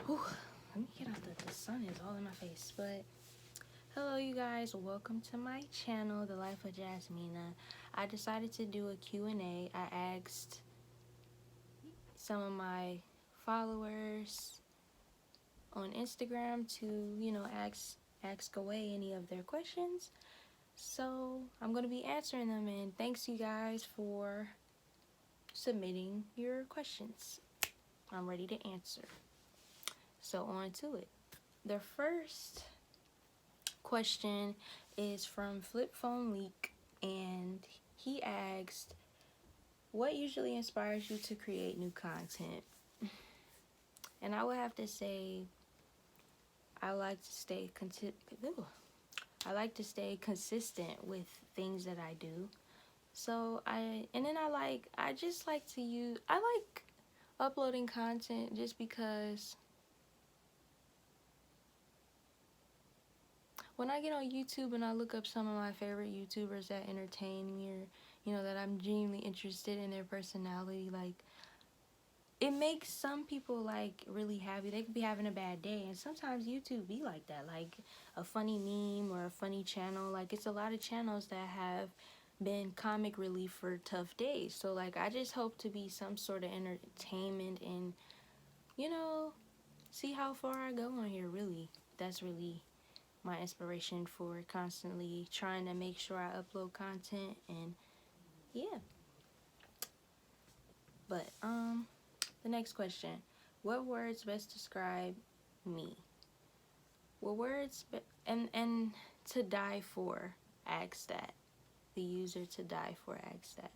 Whew, let me get out the sun is all in my face. But hello you guys, welcome to my channel, The Life of Jasmina. I decided to do a Q&A. I asked some of my followers on Instagram to, ask away any of their questions. So I'm going to be answering them, and thanks you guys for submitting your questions. I'm ready to answer. So on to it. The first question is from Flip Phone Leak, and he asked, what usually inspires you to create new content? And I would have to say I like to stay consistent with things that I do. So I like uploading content just because when I get on YouTube and I look up some of my favorite YouTubers that entertain me, or that I'm genuinely interested in their personality, like, it makes some people like really happy. They could be having a bad day, and sometimes YouTube be like that, like a funny meme or a funny channel. Like, it's a lot of channels that have been comic relief for tough days. So like, I just hope to be some sort of entertainment and see how far I go on here. Really, that's really my inspiration for constantly trying to make sure I upload content. And yeah. But the next question, what words best describe me? What words and to die for asks that. The user to die for asks that.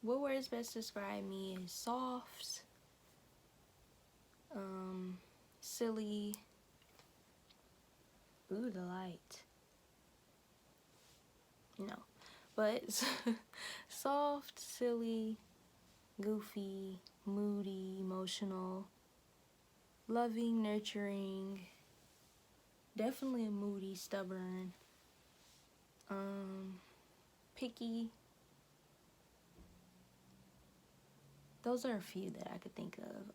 What words best describe me is soft, silly, ooh, the light. No. But soft, silly, goofy, moody, emotional, loving, nurturing, definitely a moody, stubborn, picky. Those are a few that I could think of.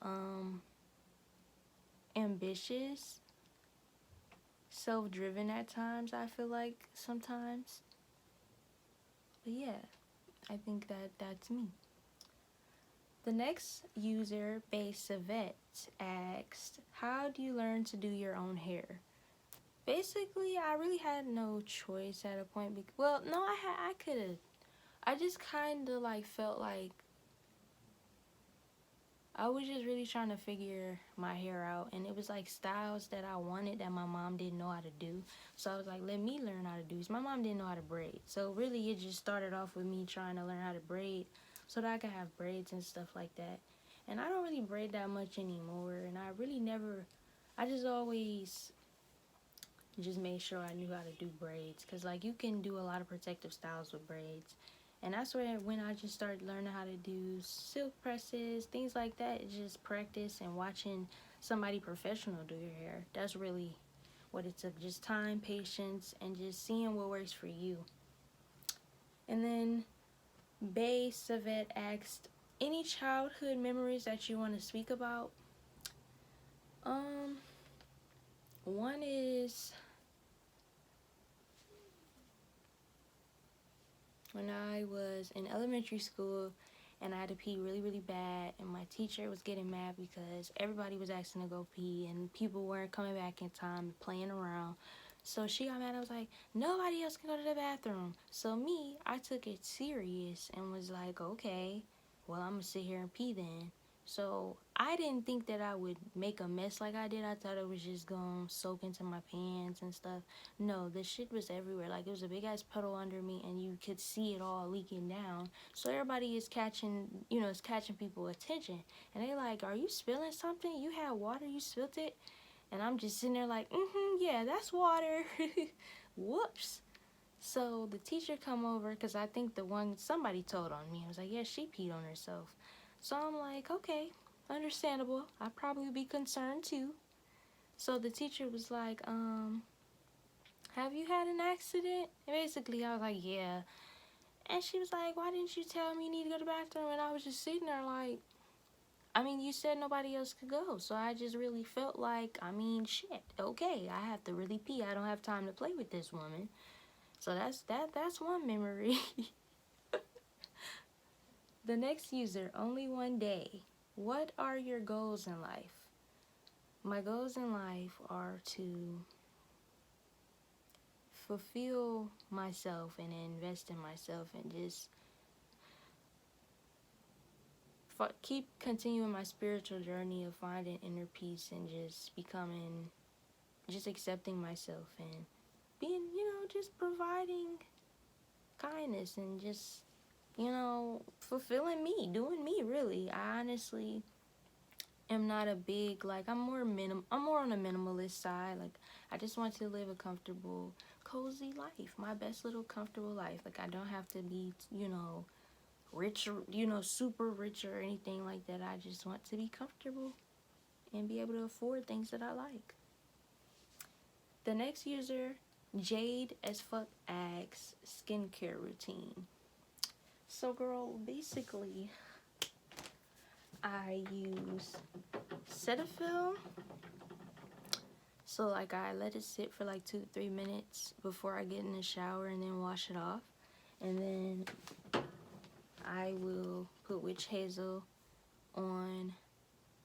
Ambitious, self-driven at times, I feel like sometimes. But yeah, I think that's me. The next user, Basevet, asked, how do you learn to do your own hair? Basically, I really had no choice at a point. Well, no, I could have. I just kind of like felt like I was just really trying to figure my hair out, and it was like styles that I wanted that my mom didn't know how to do. So I was like, let me learn how to do this. My mom didn't know how to braid. So really it just started off with me trying to learn how to braid so that I could have braids and stuff like that. And I don't really braid that much anymore, and I just always just made sure I knew how to do braids, because like you can do a lot of protective styles with braids. And that's when I just started learning how to do silk presses, things like that. It's just practice and watching somebody professional do your hair. That's really what it took. Just time, patience, and just seeing what works for you. And then Bay Savet asked, any childhood memories that you want to speak about? One is when I was in elementary school and I had to pee really, really bad, and my teacher was getting mad because everybody was asking to go pee and people weren't coming back in time, playing around. So she got mad. I was like, nobody else can go to the bathroom. So I took it serious and was like, okay, well, I'm gonna sit here and pee then. So I didn't think that I would make a mess like I did. I thought it was just gonna soak into my pants and stuff. No, the shit was everywhere. Like, it was a big ass puddle under me, and you could see it all leaking down. So everybody is catching, it's catching people's attention. And they like, are you spilling something? You had water, you spilled it? And I'm just sitting there like, yeah, that's water. Whoops. So the teacher come over, because I think somebody told on me. I was like, yeah, she peed on herself. So I'm like, okay, understandable. I'd probably be concerned too. So the teacher was like, have you had an accident? And basically I was like, yeah. And she was like, why didn't you tell me you need to go to the bathroom? And I was just sitting there like, I mean, you said nobody else could go. So I just really felt like, I mean, shit, okay, I have to really pee. I don't have time to play with this woman. So that's one memory. The next user, only one day. What are your goals in life? My goals in life are to fulfill myself and invest in myself and just keep continuing my spiritual journey of finding inner peace and just accepting myself and being, just providing kindness and just, fulfilling me, doing me, really. I honestly am not a big, like, I'm more on the minimalist side. Like, I just want to live a comfortable, cozy life, my best little comfortable life. Like, I don't have to be, rich or, super rich or anything like that. I just want to be comfortable and be able to afford things that I like. The next user, Jade as fuck, asks skincare routine. So, girl, basically, I use Cetaphil. So, like, I let it sit for like 2 to 3 minutes before I get in the shower and then wash it off. And then I will put witch hazel on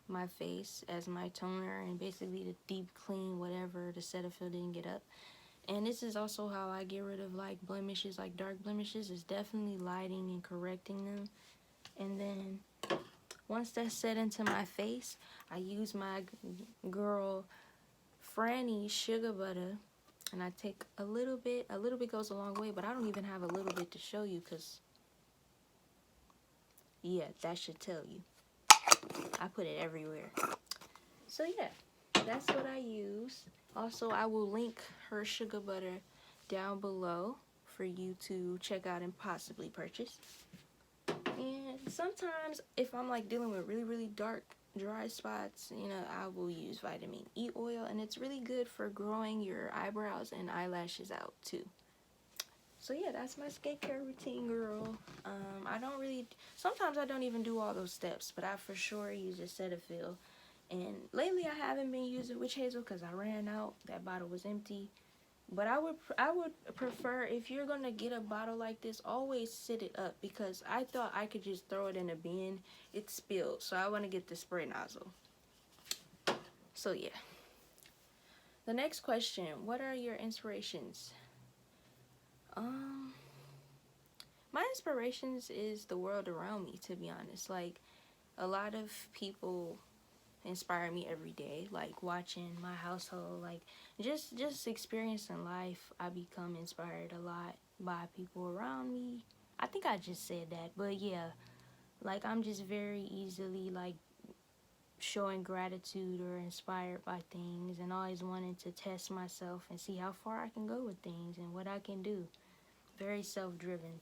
my face as my toner and basically to deep clean whatever the Cetaphil didn't get up. And this is also how I get rid of like blemishes, like dark blemishes. It's definitely lighting and correcting them. And then once that's set into my face, I use my girl Franny's sugar butter, and I take a little bit goes a long way, but I don't even have a little bit to show you because, yeah, that should tell you. I put it everywhere. So yeah, that's what I use. Also, I will link her sugar butter down below for you to check out and possibly purchase. And sometimes if I'm like dealing with really, really dark, dry spots, I will use vitamin E oil, and it's really good for growing your eyebrows and eyelashes out too. So yeah, that's my skincare routine, girl. Sometimes I don't even do all those steps, but I for sure use a Cetaphil. And lately I haven't been using witch hazel because I ran out. That bottle was empty. But I would prefer, if you're going to get a bottle like this, always sit it up, because I thought I could just throw it in a bin. It spilled, so I want to get the spray nozzle. So yeah. The next question, what are your inspirations? My inspirations is the world around me, to be honest. Like, a lot of people inspire me every day, like watching my household, like just experiencing life. I become inspired a lot by people around me. I think I just said that, but yeah, like I'm just very easily like showing gratitude or inspired by things, and always wanting to test myself and see how far I can go with things and what I can do. Very self-driven.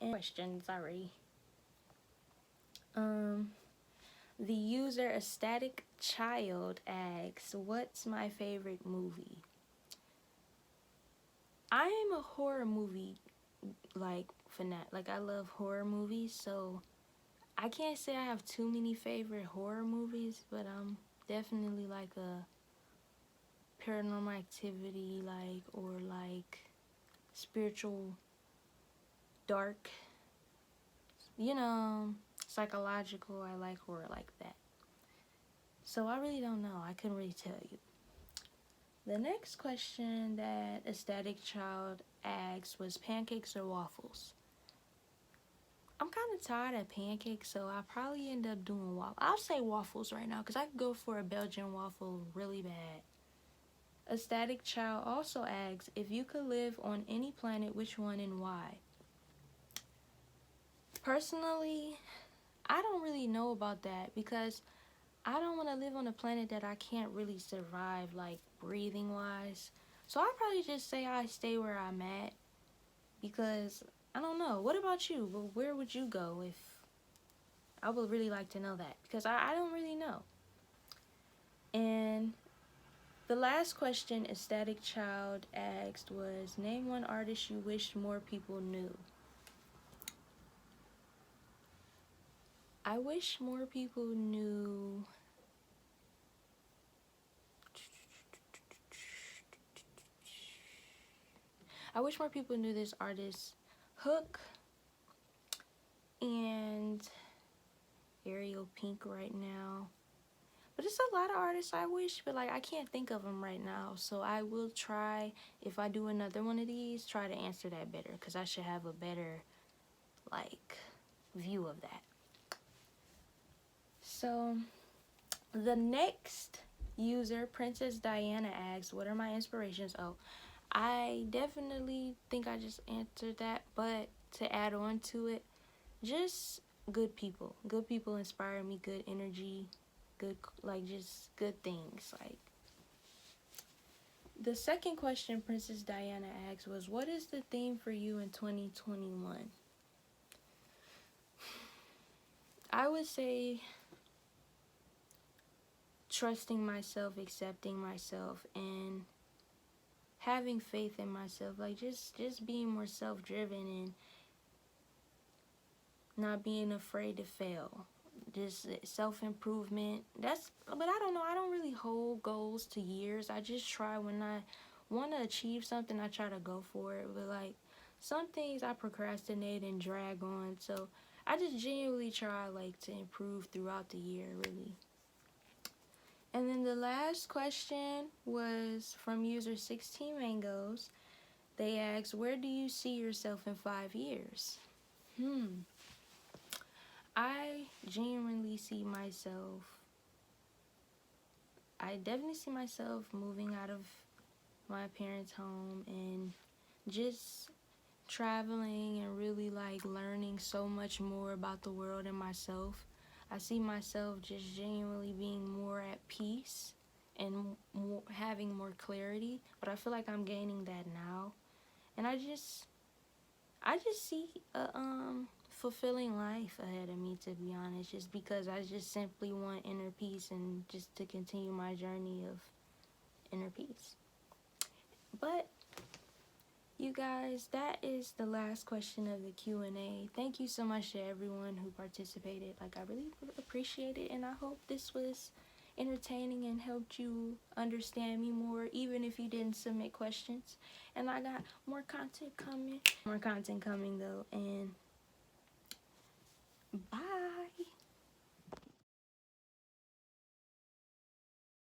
And questions, sorry. The user Ecstatic Child asks, what's my favorite movie? I am a horror movie like fanatic. Like, I love horror movies, so I can't say I have too many favorite horror movies, but I'm definitely like a Paranormal Activity, like, or like spiritual, dark, psychological. I like horror like that. So I really don't know. I couldn't really tell you. The next question that Ecstatic Child asked was pancakes or waffles. I'm kind of tired of pancakes, so I'll probably end up doing waffles. I'll say waffles right now because I could go for a Belgian waffle really bad. Ecstatic Child also asks, if you could live on any planet, which one and why? Personally, I don't really know about that, because I don't want to live on a planet that I can't really survive, like, breathing-wise. So I'll probably just say I stay where I'm at, because, I don't know. What about you? Well, where would you go if... I would really like to know that, because I don't really know. And The last question Ecstatic Child asked was, name one artist you wish more people knew. I wish more people knew this artist, Hook and Ariel Pink right now. But it's a lot of artists I wish, but like I can't think of them right now. So I will try, if I do another one of these, try to answer that better, because I should have a better like view of that. So the next user, Princess Diana, asks, what are my inspirations? Oh, I definitely think I just answered that, but to add on to it, just good people. Good people inspire me, good energy, good, like just good things. Like the second question Princess Diana asked was, what is the theme for you in 2021? I would say trusting myself, accepting myself, and having faith in myself. Like just being more self-driven and not being afraid to fail. Just self-improvement. But I don't know, I don't really hold goals to years. I just try when I want to achieve something, I try to go for it. But like some things I procrastinate and drag on. So I just genuinely try like to improve throughout the year, really. And then the last question was from user 16 Mangoes. They asked, where do you see yourself in 5 years? I genuinely see myself, I definitely see myself moving out of my parents' home and just traveling and really like learning so much more about the world and myself. I see myself just genuinely being more at peace and having more clarity, but I feel like I'm gaining that now. And I just see a fulfilling life ahead of me, to be honest, just because I just simply want inner peace and just to continue my journey of inner peace. But you guys, that is the last question of the Q&A. Thank you so much to everyone who participated. Like, I really appreciate it, and I hope this was entertaining and helped you understand me more, even if you didn't submit questions. And I got more content coming though, and bye.